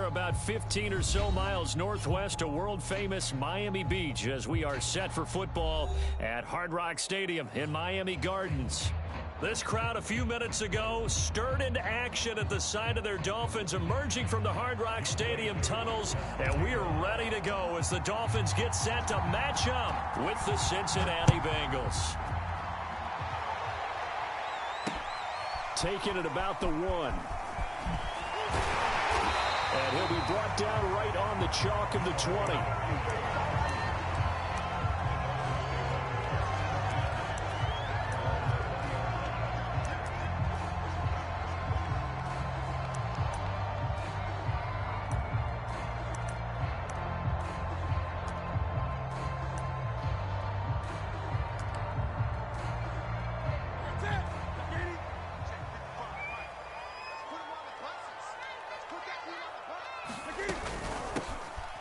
are about 15 or so miles northwest of world-famous Miami Beach as we are set for football at Hard Rock Stadium in Miami Gardens. This crowd a few minutes ago stirred into action at the side of their Dolphins emerging from the Hard Rock Stadium tunnels, and we are ready to go as the Dolphins get set to match up with the Cincinnati Bengals. Taking it about the 1. And he'll be brought down right on the chalk of the 20.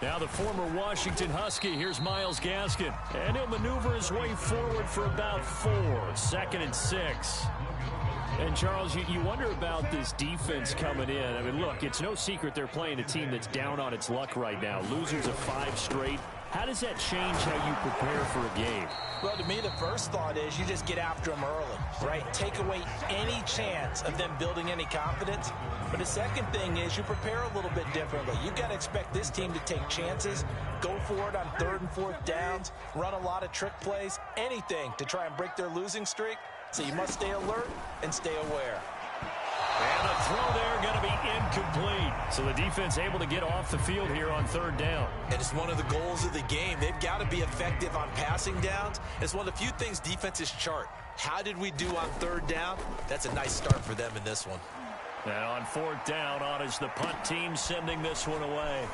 Now the former Washington Husky, here's Myles Gaskin. And he'll maneuver his way forward for about 4. 2nd and 6. And, Charles, you wonder about this defense coming in. I mean, look, it's no secret they're playing a team that's down on its luck right now. Losers of 5 straight. How does that change how you prepare for a game? Well, to me, the first thought is you just get after them early, right? Take away any chance of them building any confidence. But the second thing is you prepare a little bit differently. You've got to expect this team to take chances, go for it on 3rd and 4th downs, run a lot of trick plays, anything to try and break their losing streak. So you must stay alert and stay aware. And a throw there going to be incomplete. So the defense able to get off the field here on 3rd down. And it's one of the goals of the game. They've got to be effective on passing downs. It's one of the few things defenses chart. How did we do on 3rd down? That's a nice start for them in this one. And on 4th down, on is the punt team sending this one away.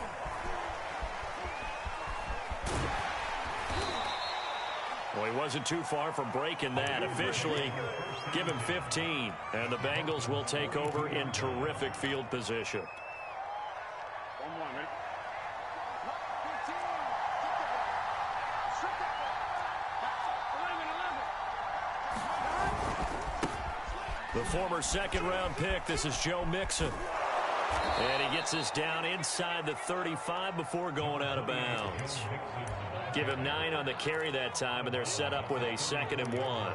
Well, he wasn't too far from breaking that. Officially, give him 15. And the Bengals will take over in terrific field position. The former 2nd-round pick, this is Joe Mixon. And he gets us down inside the 35 before going out of bounds. Give him 9 on the carry that time, and they're set up with a 2nd and 1.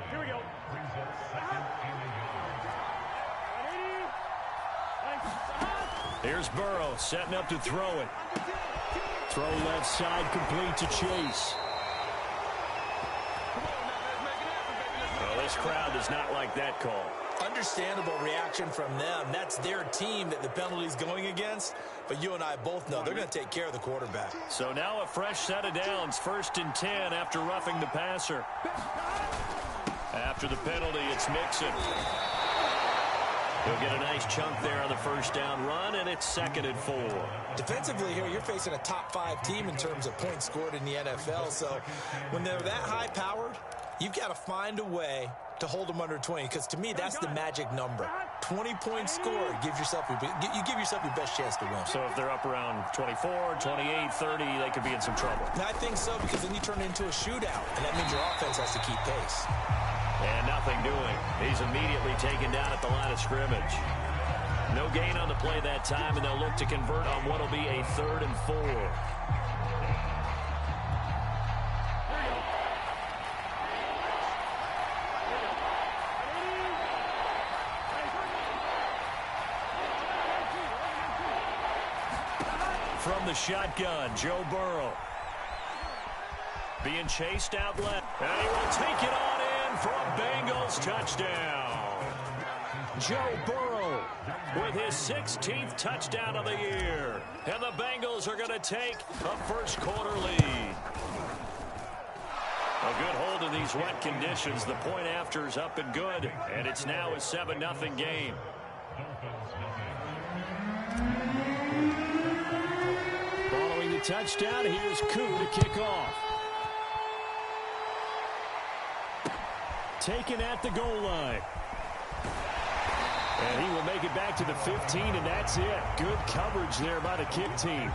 Here we go. Here's Burrow setting up to throw it. Throw left side, complete to Chase. Well, this crowd does not like that call. Understandable reaction from them. That's their team that the penalty's going against. But you and I both know they're going to take care of the quarterback. So now a fresh set of downs. 1st and 10 after roughing the passer. After the penalty, it's Mixon. He'll get a nice chunk there on the 1st down run, and it's 2nd and 4. Defensively here, you're facing a top 5 team in terms of points scored in the NFL. So when they're that high-powered, you've got to find a way to hold them under 20, because to me that's the magic number. 20 points scored, you give yourself your best chance to win. So if they're up around 24, 28, 30, they could be in some trouble. I think so, because then you turn it into a shootout, and that means your offense has to keep pace. And nothing doing. He's immediately taken down at the line of scrimmage. No gain on the play that time, and they'll look to convert on what will be a 3rd and 4. From the shotgun, Joe Burrow. Being chased out left. And he will take it on in for a Bengals touchdown. Joe Burrow with his 16th touchdown of the year. And the Bengals are going to take a 1st quarter lead. A good hold in these wet conditions. The point after is up and good. And it's now a 7-0 game. Following the touchdown, here's Koo to kick off. Taken at the goal line. And he will make it back to the 15, and that's it. Good coverage there by the kick team.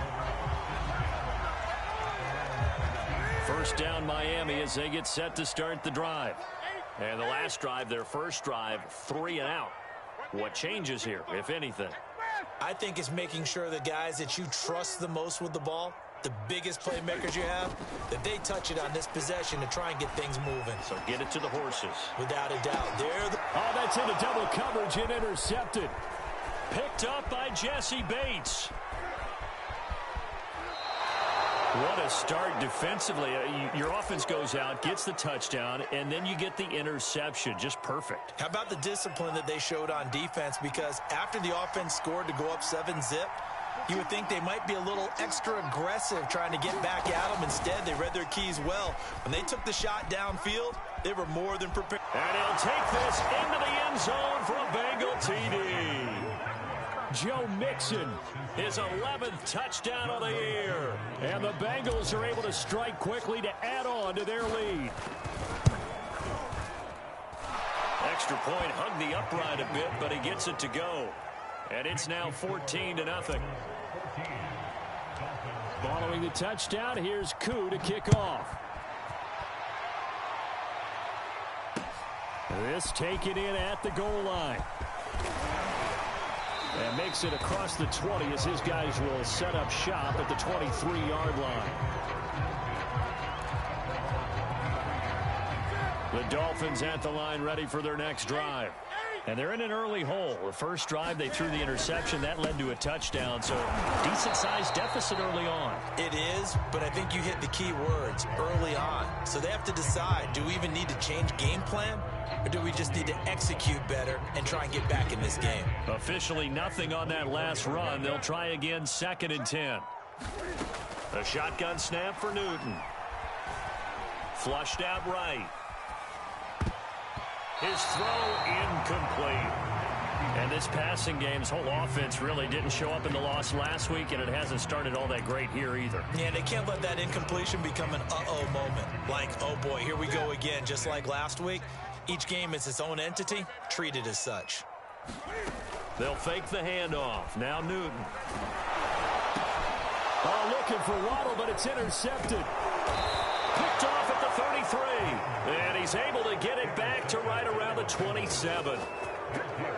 1st down Miami as they get set to start the drive. And the last drive, their 1st drive, 3 and out. What changes here, if anything? I think it's making sure the guys that you trust the most with the ball, the biggest playmakers you have, that they touch it on this possession to try and get things moving. So get it to the horses. Without a doubt. Oh, that's into double coverage and intercepted. Picked up by Jesse Bates. What a start defensively. Your offense goes out, gets the touchdown, and then you get the interception. Just perfect. How about the discipline that they showed on defense? Because after the offense scored to go up 7-zip, you would think they might be a little extra aggressive trying to get back at them. Instead, they read their keys well. When they took the shot downfield, they were more than prepared. And he'll take this into the end zone for a Bengal TD. Joe Mixon, his 11th touchdown of the year. And the Bengals are able to strike quickly to add on to their lead. Extra point, hugged the upright a bit, but he gets it to go. And it's now 14-0. Following the touchdown, here's Koo to kick off. This taken in at the goal line. And makes it across the 20 as his guys will set up shop at the 23-yard line. The Dolphins at the line ready for their next drive. And they're in an early hole. The first drive, they threw the interception. That led to a touchdown, so decent-sized deficit early on. It is, but I think you hit the key words, early on. So they have to decide, do we even need to change game plan? Or do we just need to execute better and try and get back in this game? Officially nothing on that last run. They'll try again, 2nd and 10. A shotgun snap for Newton. Flushed out right. His throw incomplete. And this passing game's whole offense really didn't show up in the loss last week, and it hasn't started all that great here either. Yeah, they can't let that incompletion become an uh-oh moment. Like, oh boy, here we go again, just like last week. Each game is its own entity, treated as such. They'll fake the handoff. Now Newton. Oh, looking for Waddle, but it's intercepted. Picked off at the 33. And he's able to get it back to right around the 27.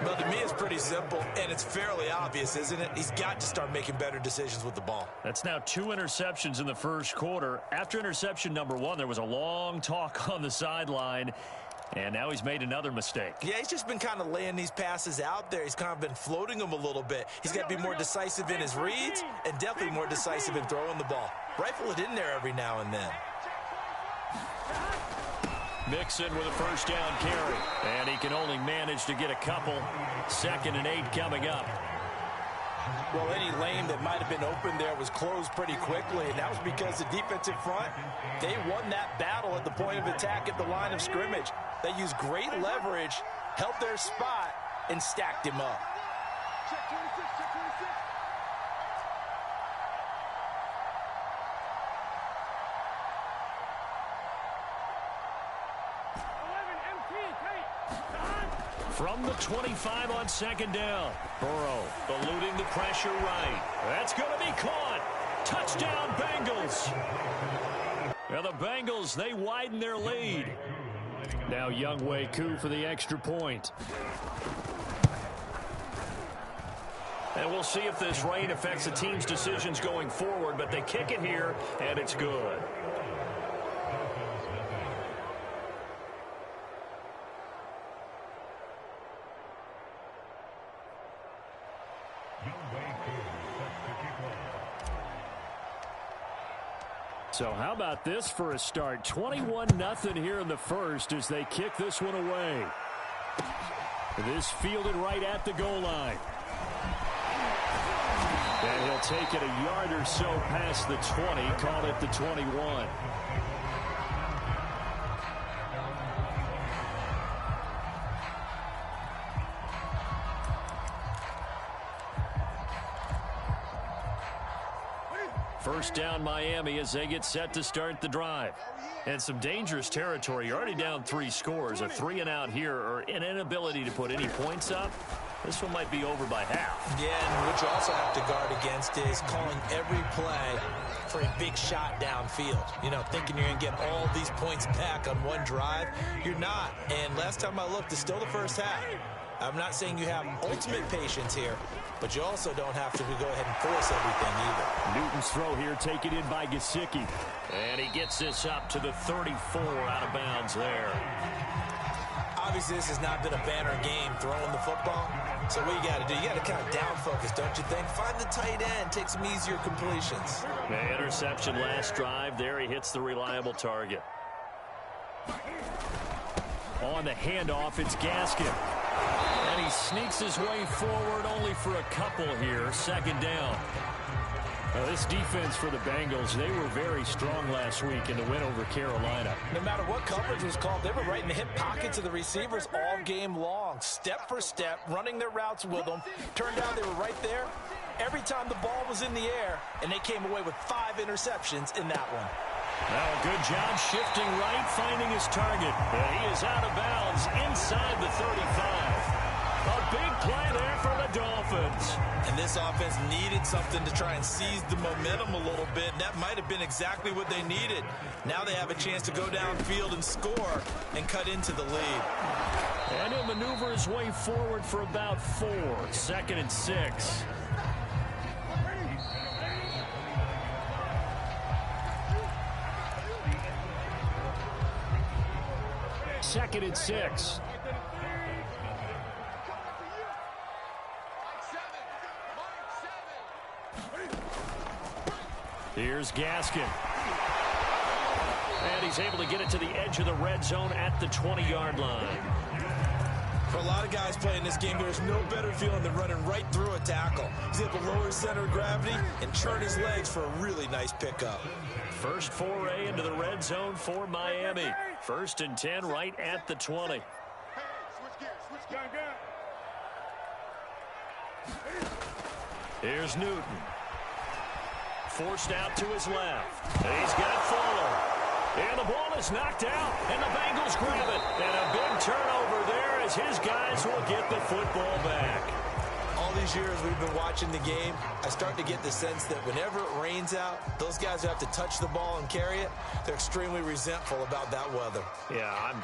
Well, to me, it's pretty simple, and it's fairly obvious, isn't it? He's got to start making better decisions with the ball. That's now 2 interceptions in the first quarter. After interception number 1, there was a long talk on the sideline. And now he's made another mistake. Yeah, he's just been kind of laying these passes out there. He's kind of been floating them a little bit. He's got to be more decisive in his reads and definitely more decisive in throwing the ball. Rifle it in there every now and then. Mixon with a first down carry. And he can only manage to get a couple. 2nd and 8 coming up. Well, any lane that might have been open there was closed pretty quickly, and that was because the defensive front, they won that battle at the point of attack at the line of scrimmage. They used great leverage, held their spot, and stacked him up. From the 25 on 2nd down. Burrow eluding the pressure right. That's going to be caught. Touchdown, Bengals. Now the Bengals, they widen their lead. Now Younghoe Koo for the extra point. And we'll see if this rain affects the team's decisions going forward, but they kick it here, and it's good. So how about this for a start? 21-0 here in the first as they kick this one away. This fielded right at the goal line. And he'll take it a yard or so past the 20, call it the 21. First down Miami as they get set to start the drive. And some dangerous territory. You're already down 3 scores. A 3-and-out here or an inability to put any points up. This one might be over by half. Yeah, and what you also have to guard against is calling every play for a big shot downfield. You know, thinking you're going to get all these points back on one drive. You're not. And last time I looked, it's still the first half. I'm not saying you have ultimate patience here, but you also don't have to go ahead and force everything either. Newton's throw here taken in by Gesicki. And he gets this up to the 34 out of bounds there. Obviously, this has not been a banner game throwing the football. So what you got to do, you got to kind of down focus, don't you think? Find the tight end, take some easier completions. The interception last drive. There he hits the reliable target. On the handoff, it's Gaskin. And he sneaks his way forward only for a couple here. Second down. Now, this defense for the Bengals, they were very strong last week in the win over Carolina. No matter what coverage was called, they were right in the hip pockets of the receivers all game long. Step for step, running their routes with them. Turned out they were right there every time the ball was in the air, and they came away with 5 interceptions in that one. Now, a good job shifting right, finding his target. And he is out of bounds inside the 35. A big play there for the Dolphins. And this offense needed something to try and seize the momentum a little bit. And that might have been exactly what they needed. Now they have a chance to go downfield and score and cut into the lead. And he'll maneuver his way forward for about 4. 2nd and 6. Second and 6. Here's Gaskin. And he's able to get it to the edge of the red zone at the 20-yard line. For a lot of guys playing this game, there's no better feeling than running right through a tackle. He's able to lower his center of gravity and churn his legs for a really nice pickup. First foray into the red zone for Miami. 1st and 10 right at the 20. Here's Newton. Forced out to his left. He's got Fuller. And the ball is knocked out. And the Bengals grab it. And a big turnover there as his guys will get the football back. All these years we've been watching the game, I start to get the sense that whenever it rains out, those guys who have to touch the ball and carry it, they're extremely resentful about that weather. Yeah,